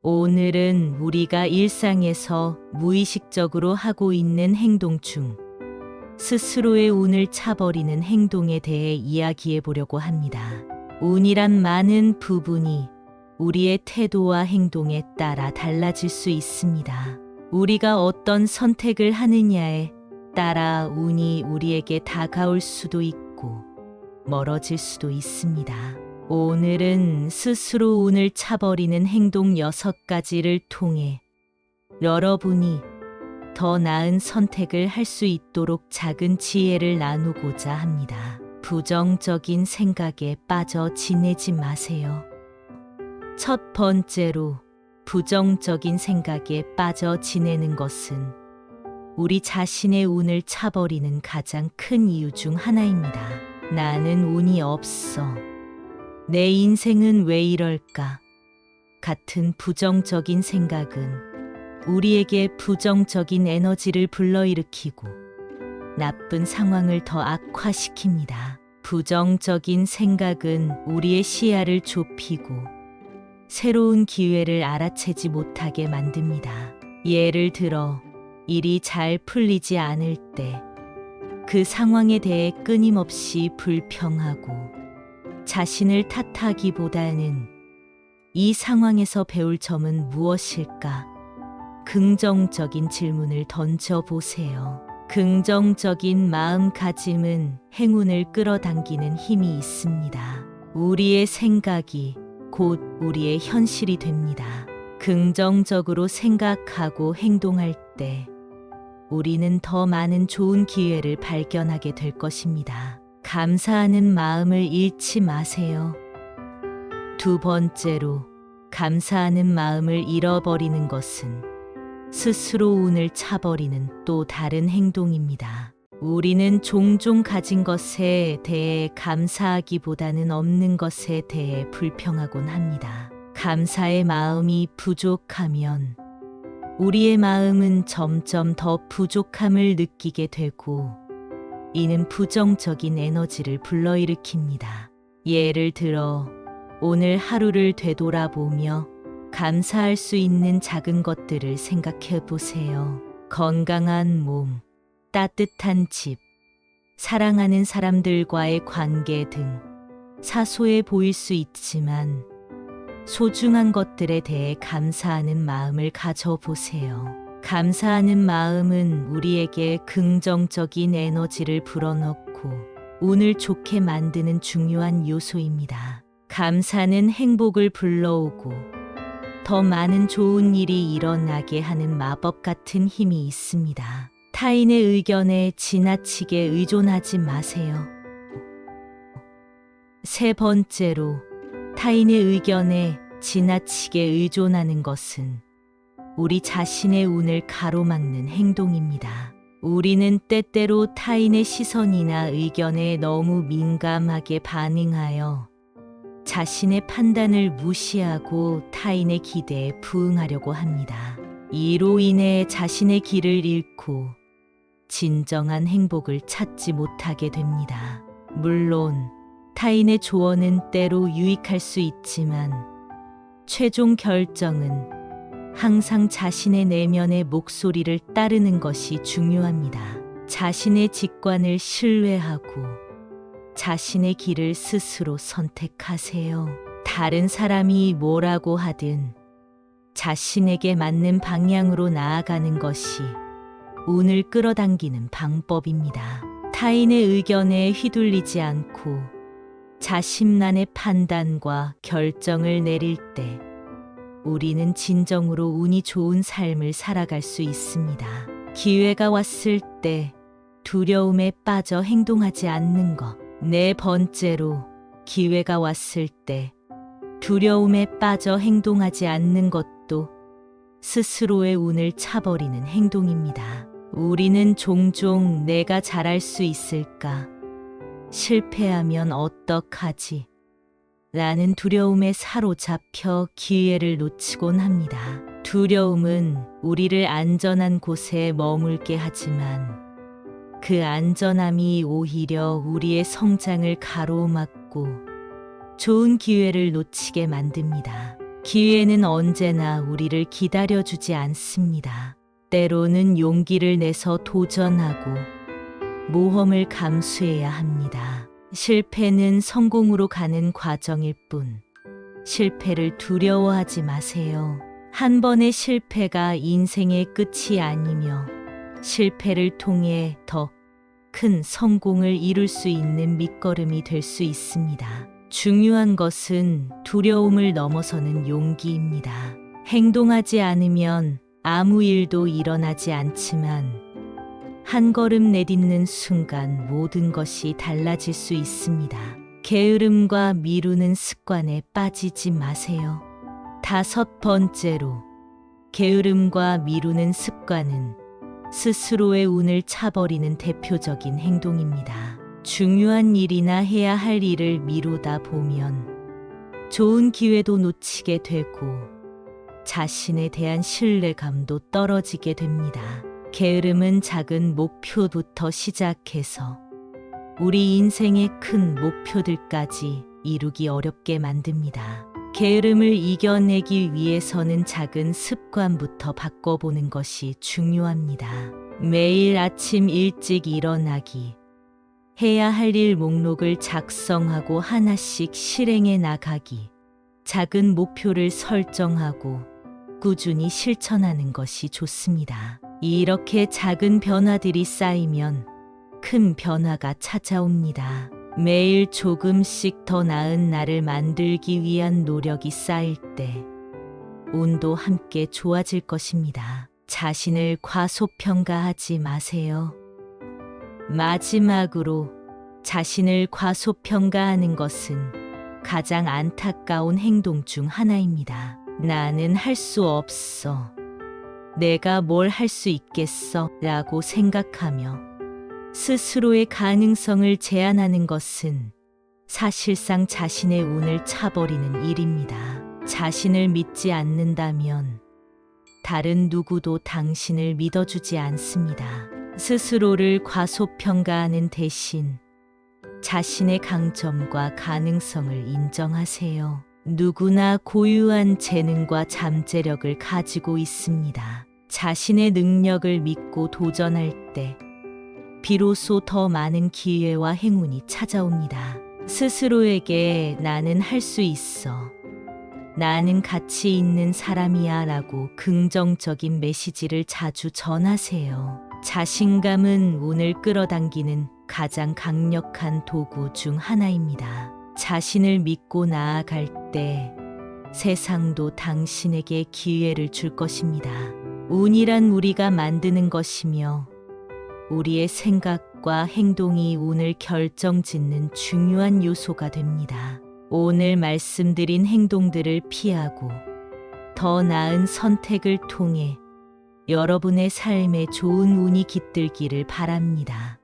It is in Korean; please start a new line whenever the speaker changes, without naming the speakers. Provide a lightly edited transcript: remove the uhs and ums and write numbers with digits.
오늘은 우리가 일상에서 무의식적으로 하고 있는 행동 중 스스로의 운을 차버리는 행동에 대해 이야기해 보려고 합니다. 운이란 많은 부분이 우리의 태도와 행동에 따라 달라질 수 있습니다. 우리가 어떤 선택을 하느냐에 따라 운이 우리에게 다가올 수도 있고 멀어질 수도 있습니다. 오늘은 스스로 운을 차버리는 행동 6가지를 통해 여러분이 더 나은 선택을 할 수 있도록 작은 지혜를 나누고자 합니다. 부정적인 생각에 빠져 지내지 마세요. 첫 번째로, 부정적인 생각에 빠져 지내는 것은 우리 자신의 운을 차버리는 가장 큰 이유 중 하나입니다. 나는 운이 없어. 내 인생은 왜 이럴까? 같은 부정적인 생각은 우리에게 부정적인 에너지를 불러일으키고 나쁜 상황을 더 악화시킵니다. 부정적인 생각은 우리의 시야를 좁히고 새로운 기회를 알아채지 못하게 만듭니다. 예를 들어, 일이 잘 풀리지 않을 때 그 상황에 대해 끊임없이 불평하고 자신을 탓하기보다는 이 상황에서 배울 점은 무엇일까? 긍정적인 질문을 던져보세요. 긍정적인 마음가짐은 행운을 끌어당기는 힘이 있습니다. 우리의 생각이 곧 우리의 현실이 됩니다. 긍정적으로 생각하고 행동할 때 우리는 더 많은 좋은 기회를 발견하게 될 것입니다. 감사하는 마음을 잃지 마세요. 두 번째로, 감사하는 마음을 잃어버리는 것은 스스로 운을 차버리는 또 다른 행동입니다. 우리는 종종 가진 것에 대해 감사하기보다는 없는 것에 대해 불평하곤 합니다. 감사의 마음이 부족하면 우리의 마음은 점점 더 부족함을 느끼게 되고 이는 부정적인 에너지를 불러일으킵니다. 예를 들어, 오늘 하루를 되돌아보며 감사할 수 있는 작은 것들을 생각해 보세요. 건강한 몸, 따뜻한 집, 사랑하는 사람들과의 관계 등 사소해 보일 수 있지만 소중한 것들에 대해 감사하는 마음을 가져보세요. 감사하는 마음은 우리에게 긍정적인 에너지를 불어넣고 운을 좋게 만드는 중요한 요소입니다. 감사는 행복을 불러오고 더 많은 좋은 일이 일어나게 하는 마법 같은 힘이 있습니다. 타인의 의견에 지나치게 의존하지 마세요. 세 번째로, 타인의 의견에 지나치게 의존하는 것은 우리 자신의 운을 가로막는 행동입니다. 우리는 때때로 타인의 시선이나 의견에 너무 민감하게 반응하여 자신의 판단을 무시하고 타인의 기대에 부응하려고 합니다. 이로 인해 자신의 길을 잃고 진정한 행복을 찾지 못하게 됩니다. 물론 타인의 조언은 때로 유익할 수 있지만 최종 결정은 항상 자신의 내면의 목소리를 따르는 것이 중요합니다. 자신의 직관을 신뢰하고 자신의 길을 스스로 선택하세요. 다른 사람이 뭐라고 하든 자신에게 맞는 방향으로 나아가는 것이 운을 끌어당기는 방법입니다. 타인의 의견에 휘둘리지 않고 자신만의 판단과 결정을 내릴 때 우리는 진정으로 운이 좋은 삶을 살아갈 수 있습니다. 기회가 왔을 때 두려움에 빠져 행동하지 않는 것. 네 번째로, 기회가 왔을 때 두려움에 빠져 행동하지 않는 것도 스스로의 운을 차버리는 행동입니다. 우리는 종종 내가 잘할 수 있을까? 실패하면 어떡하지? 라는 두려움에 사로잡혀 기회를 놓치곤 합니다. 두려움은 우리를 안전한 곳에 머물게 하지만 그 안전함이 오히려 우리의 성장을 가로막고 좋은 기회를 놓치게 만듭니다. 기회는 언제나 우리를 기다려주지 않습니다. 때로는 용기를 내서 도전하고 모험을 감수해야 합니다. 실패는 성공으로 가는 과정일 뿐, 실패를 두려워하지 마세요. 한 번의 실패가 인생의 끝이 아니며 실패를 통해 더 큰 성공을 이룰 수 있는 밑거름이 될 수 있습니다. 중요한 것은 두려움을 넘어서는 용기입니다. 행동하지 않으면 아무 일도 일어나지 않지만 한 걸음 내딛는 순간 모든 것이 달라질 수 있습니다. 게으름과 미루는 습관에 빠지지 마세요. 5번째로, 게으름과 미루는 습관은 스스로의 운을 차버리는 대표적인 행동입니다. 중요한 일이나 해야 할 일을 미루다 보면 좋은 기회도 놓치게 되고 자신에 대한 신뢰감도 떨어지게 됩니다. 게으름은 작은 목표부터 시작해서 우리 인생의 큰 목표들까지 이루기 어렵게 만듭니다. 게으름을 이겨내기 위해서는 작은 습관부터 바꿔보는 것이 중요합니다. 매일 아침 일찍 일어나기, 해야 할 일 목록을 작성하고 하나씩 실행해 나가기, 작은 목표를 설정하고 꾸준히 실천하는 것이 좋습니다. 이렇게 작은 변화들이 쌓이면 큰 변화가 찾아옵니다. 매일 조금씩 더 나은 나를 만들기 위한 노력이 쌓일 때 운도 함께 좋아질 것입니다. 자신을 과소평가하지 마세요. 마지막으로, 자신을 과소평가하는 것은 가장 안타까운 행동 중 하나입니다. 나는 할 수 없어. 내가 뭘 할 수 있겠어? 라고 생각하며 스스로의 가능성을 제한하는 것은 사실상 자신의 운을 차버리는 일입니다. 자신을 믿지 않는다면 다른 누구도 당신을 믿어주지 않습니다. 스스로를 과소평가하는 대신 자신의 강점과 가능성을 인정하세요. 누구나 고유한 재능과 잠재력을 가지고 있습니다. 자신의 능력을 믿고 도전할 때 비로소 더 많은 기회와 행운이 찾아옵니다. 스스로에게 나는 할 수 있어, 나는 가치 있는 사람이야 라고 긍정적인 메시지를 자주 전하세요. 자신감은 운을 끌어당기는 가장 강력한 도구 중 하나입니다. 자신을 믿고 나아갈 때 세상도 당신에게 기회를 줄 것입니다. 운이란 우리가 만드는 것이며 우리의 생각과 행동이 운을 결정짓는 중요한 요소가 됩니다. 오늘 말씀드린 행동들을 피하고 더 나은 선택을 통해 여러분의 삶에 좋은 운이 깃들기를 바랍니다.